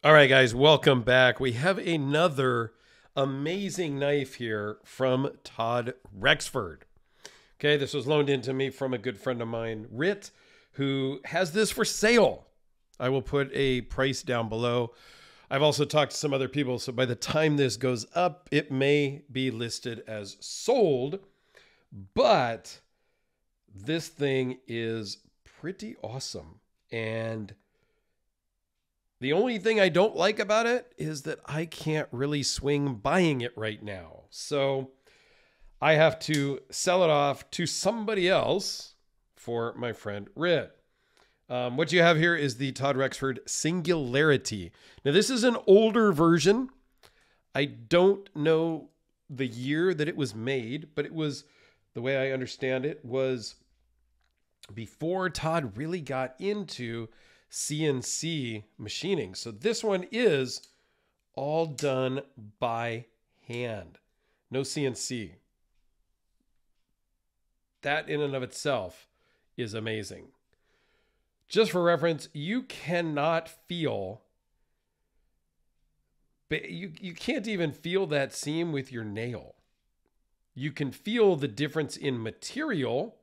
All right, guys, welcome back. We have another amazing knife here from Todd Rexford. Okay, this was loaned in to me from a good friend of mine, Rit, who has this for sale. I will put a price down below. I've also talked to some other people, so by the time this goes up, it may be listed as sold, but this thing is pretty awesome. And the only thing I don't like about it is that I can't really swing buying it right now. So I have to sell it off to somebody else for my friend Rit. What you have here is the Todd Rexford Singularity. Now, this is an older version. I don't know the year that it was made, but it was, the way I understand it, was before Todd really got into CNC machining. So this one is all done by hand. No CNC. That in and of itself is amazing. Just for reference, you cannot feel, you can't even feel that seam with your nail. You can feel the difference in material,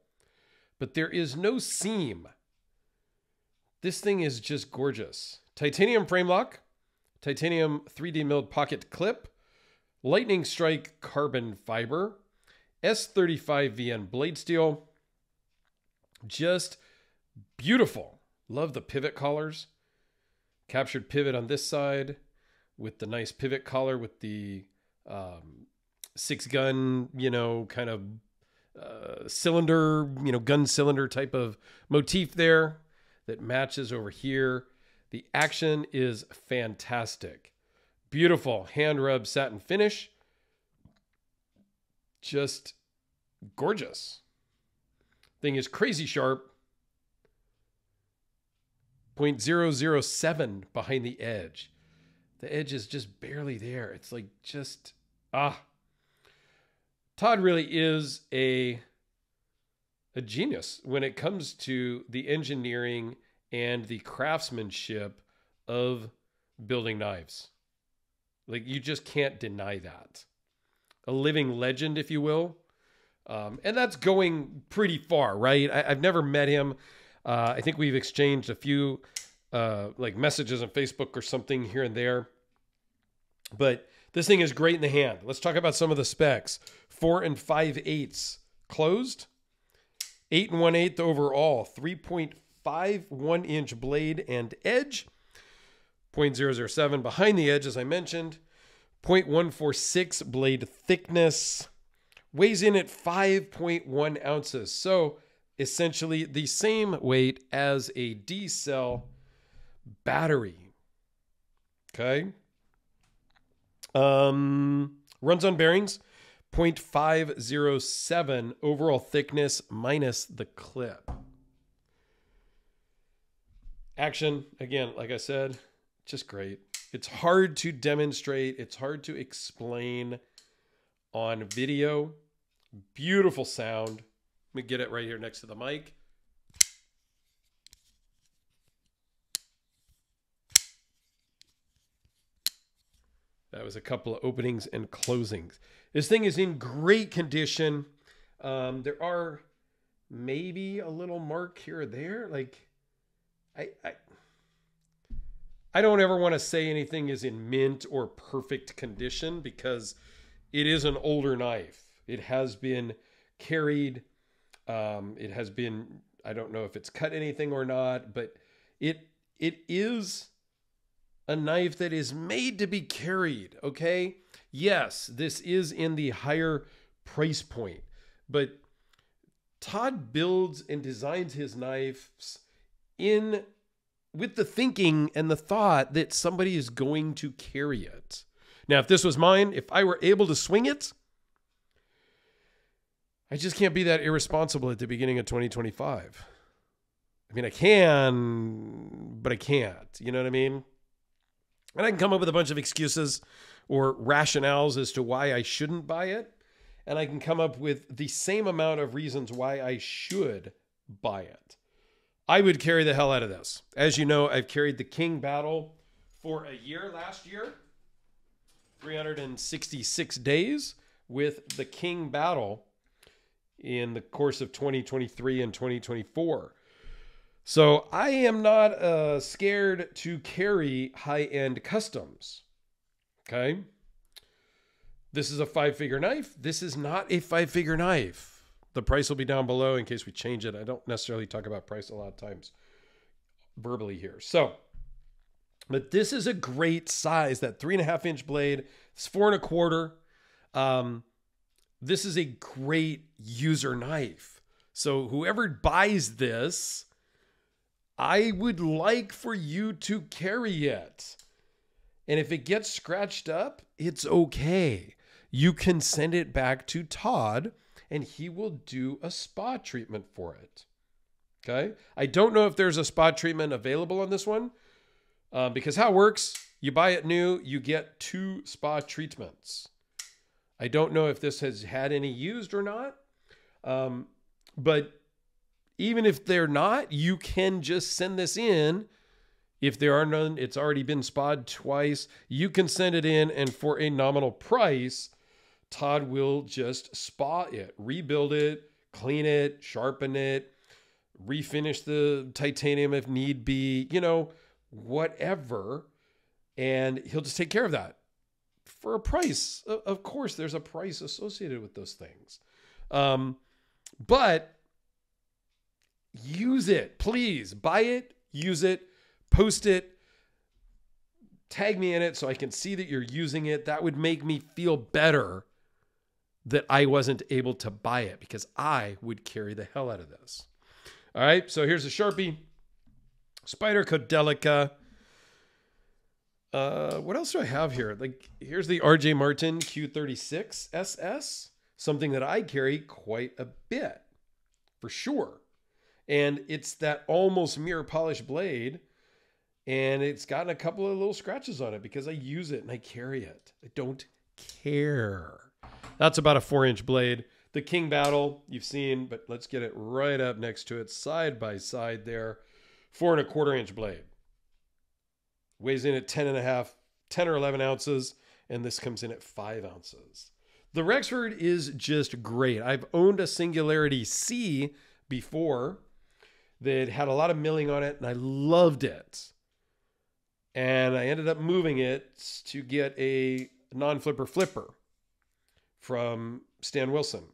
but there is no seam. This thing is just gorgeous. Titanium frame lock, titanium 3D milled pocket clip, lightning strike carbon fiber, S35 VN blade steel. Just beautiful. Love the pivot collars. Captured pivot on this side with the nice pivot collar with the 6-gun, kind of cylinder, gun cylinder type of motif there that matches over here. The action is fantastic. Beautiful hand rub satin finish. Just gorgeous. Thing is crazy sharp. 0.007 behind the edge. The edge is just barely there. It's like just, Todd really is a genius when it comes to the engineering and the craftsmanship of building knives. Like, you just can't deny that. A living legend, if you will. And that's going pretty far, right? I've never met him. I think we've exchanged a few like messages on Facebook or something here and there. But this thing is great in the hand. Let's talk about some of the specs. 4 5/8 closed. 8 1/8 overall. 3.51 inch blade and edge. 0.007 behind the edge, as I mentioned. 0.146 blade thickness. Weighs in at 5.1 ounces. So essentially the same weight as a D-cell battery. Okay. Runs on bearings. 0.507 overall thickness minus the clip. Action, again, like I said, just great. It's hard to demonstrate. It's hard to explain on video. Beautiful sound. Let me get it right here next to the mic. That was a couple of openings and closings. This thing is in great condition. There are maybe a little mark here or there. Like, I don't ever want to say anything is in mint or perfect condition because it is an older knife. It has been carried. It has been, I don't know if it's cut anything or not, but it is a knife that is made to be carried, okay? Yes, this is in the higher price point, but Todd builds and designs his knives with the thinking and the thought that somebody is going to carry it. Now, if this was mine, if I were able to swing it, I just can't be that irresponsible at the beginning of 2025. I mean, I can, but I can't. You know what I mean? And I can come up with a bunch of excuses or rationales as to why I shouldn't buy it. And I can come up with the same amount of reasons why I should buy it. I would carry the hell out of this. As you know, I've carried the King Battle for a year last year, 366 days with the King Battle in the course of 2023 and 2024. So I am not scared to carry high-end customs. Okay. This is a 5-figure knife. This is not a 5-figure knife. The price will be down below in case we change it. I don't necessarily talk about price a lot of times verbally here. So, but this is a great size, that 3.5-inch blade. It's 4 1/4. This is a great user knife. So whoever buys this, I would like for you to carry it. And if it gets scratched up, it's okay. You can send it back to Todd and he will do a spa treatment for it. Okay. I don't know if there's a spa treatment available on this one because how it works, you buy it new, you get 2 spa treatments. I don't know if this has had any used or not. But even if they're not, you can just send this in. If there are none, it's already been spa'd twice. You can send it in, and for a nominal price, Todd will just spa it, rebuild it, clean it, sharpen it, refinish the titanium if need be, you know, whatever. And he'll just take care of that for a price. Of course, there's a price associated with those things. But use it, please. Buy it, use it, post it, tag me in it so I can see that you're using it. That would make me feel better that I wasn't able to buy it because I would carry the hell out of this. All right, so here's a Sharpie, Spider Codelica. What else do I have here? Like, here's the RJ Martin Q36 SS, something that I carry quite a bit, for sure. And it's that almost mirror polished blade, and it's gotten a couple of little scratches on it because I use it and I carry it. I don't care. That's about a 4-inch blade. The King Battle, you've seen, but let's get it right up next to it, side by side there. 4 1/4-inch blade. Weighs in at 10 or 11 ounces, and this comes in at 5 ounces. The Rexford is just great. I've owned a Singularity C before that had a lot of milling on it, and I loved it. And I ended up moving it to get a non-flipper flipper from Stan Wilson.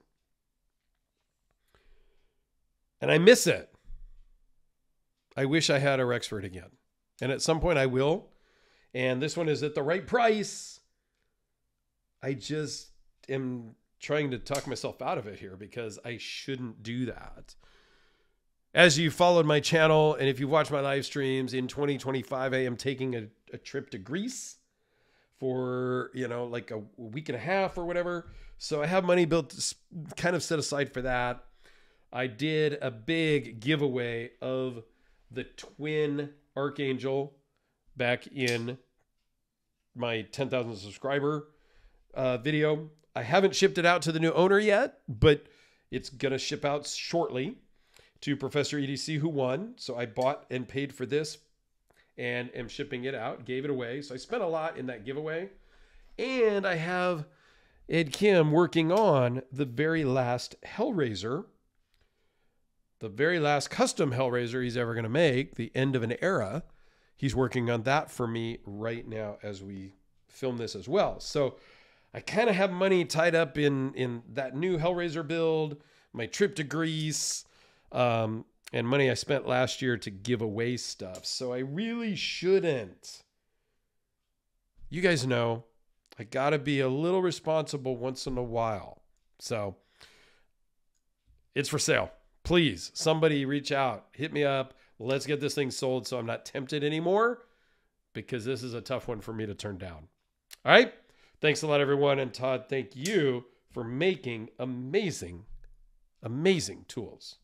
And I miss it. I wish I had a Rexford again. And at some point I will. And this one is at the right price. I just am trying to talk myself out of it here because I shouldn't do that. As you followed my channel and if you watch my live streams, in 2025, I am taking a trip to Greece for, you know, like a week and a half or whatever. So I have money built, kind of set aside for that. I did a big giveaway of the twin Archangel back in my 10,000 subscriber video. I haven't shipped it out to the new owner yet, but it's going to ship out shortly to Professor EDC who won. So I bought and paid for this and am shipping it out, gave it away. So I spent a lot in that giveaway. And I have Ed Kim working on the very last Hellraiser, the very last custom Hellraiser he's ever going to make, the end of an era. He's working on that for me right now as we film this as well. So I kind of have money tied up in that new Hellraiser build, my trip to Greece, and money I spent last year to give away stuff. So I really shouldn't. You guys know I got to be a little responsible once in a while. So it's for sale. Please, somebody reach out, hit me up. Let's get this thing sold so I'm not tempted anymore because this is a tough one for me to turn down. All right. Thanks a lot, everyone. And Todd, thank you for making amazing, amazing tools.